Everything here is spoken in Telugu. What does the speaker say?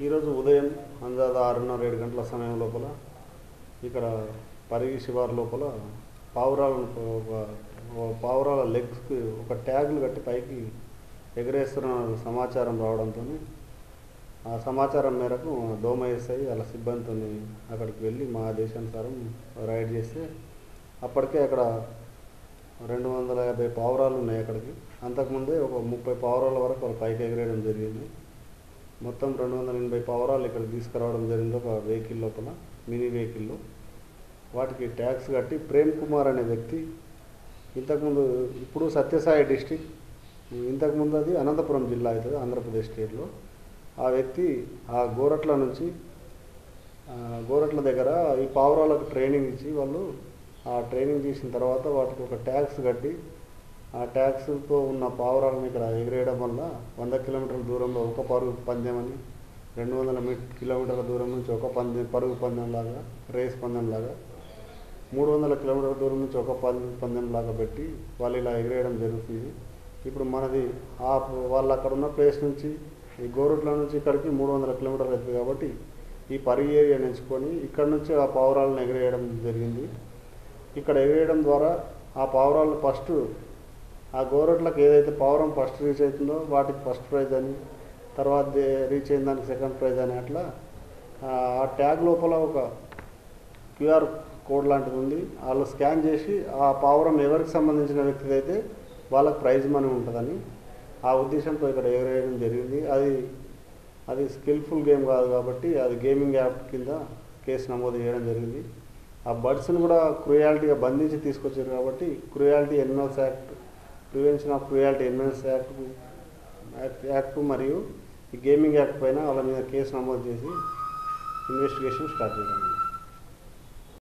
ఈరోజు ఉదయం అందాజ 6:30-7 గంటల సమయం లోపల ఇక్కడ పరిగి శివారు లోపల పావురాల లెగ్స్కి ఒక ట్యాగులు కట్టి పైకి ఎగరేస్తున్న సమాచారం రావడంతో ఆ సమాచారం మేరకు డోమ ఎస్ఐ వాళ్ళ సిబ్బందితో అక్కడికి వెళ్ళి మా ఆదేశానుసారం రైడ్ చేస్తే అప్పటికే అక్కడ 250 పావురాలు ఉన్నాయి అక్కడికి. అంతకుముందే ఒక 30 పావురాల వరకు వాళ్ళు పైకి ఎగరేయడం జరిగింది. మొత్తం 280 పావురాలు ఇక్కడికి తీసుకురావడం జరిగింది ఒక వెహికల్ లోపల, మినీ వెహికల్లో. వాటికి ట్యాక్స్ కట్టి ప్రేమ్ కుమార్ అనే వ్యక్తి ఇంతకుముందు, ఇప్పుడు సత్యసాయి డిస్టిక్, ఇంతకుముందు అది అనంతపురం జిల్లా అవుతుంది ఆంధ్రప్రదేశ్ స్టేట్లో. ఆ వ్యక్తి ఆ గోరట్ల దగ్గర ఈ పావురాలకు ట్రైనింగ్ ఇచ్చి వాళ్ళు ఆ ట్రైనింగ్ చేసిన తర్వాత వాటికి ఒక ట్యాక్స్ కట్టి ఆ ట్యాక్స్తో ఉన్న పావురాలను ఇక్కడ ఎగిరేయడం వల్ల 100 కిలోమీటర్ల దూరంలో ఒక పరుగు పందెం అని, 200 కిలోమీటర్ల దూరం నుంచి ఒక పరుగు పందెంలాగా, రేస్ పందెంలాగా, 300 కిలోమీటర్ల దూరం నుంచి ఒక పందెంలాగా పెట్టి వాళ్ళు ఇలా ఎగిరేయడం జరుగుతుంది. ఇప్పుడు మనది వాళ్ళు అక్కడ ఉన్న ప్లేస్ నుంచి ఈ గోరుట్ల నుంచి ఇక్కడికి 300 కిలోమీటర్లు అవుతుంది కాబట్టి ఈ పరిగి ఏరియాని ఎంచుకొని ఇక్కడ నుంచి ఆ పావురాలను ఎగిరేయడం జరిగింది. ఇక్కడ ఎగిరేయడం ద్వారా ఆ పావురాలు ఫస్ట్ ఆ గోరట్లకు ఏదైతే పావురం ఫస్ట్ రీచ్ అవుతుందో వాటికి ఫస్ట్ ప్రైజ్ అని, తర్వాత రీచ్ అయిన దానికి సెకండ్ ప్రైజ్ అని, అట్లా ఆ ట్యాగ్ లోపల ఒక QR కోడ్ లాంటిది ఉంది. వాళ్ళు స్కాన్ చేసి ఆ పావురం ఎవరికి సంబంధించిన వ్యక్తికి అయితే వాళ్ళకి ప్రైజ్ మనీ ఉంటుందని ఆ ఉద్దేశంతో ఇక్కడ ఎగరేయడం జరిగింది. అది స్కిల్ఫుల్ గేమ్ కాదు కాబట్టి అది గేమింగ్ యాప్ కింద కేసు నమోదు చేయడం జరిగింది. ఆ బర్డ్స్ని కూడా క్రూయాలిటీగా బంధించి తీసుకొచ్చారు కాబట్టి prevention of cruelty animals act మరియు ఈ గేమింగ్ యాక్ట్ పైన వాళ్ళ మీద కేసు నమోదు చేసి ఇన్వెస్టిగేషన్ స్టార్ట్ చేయడం.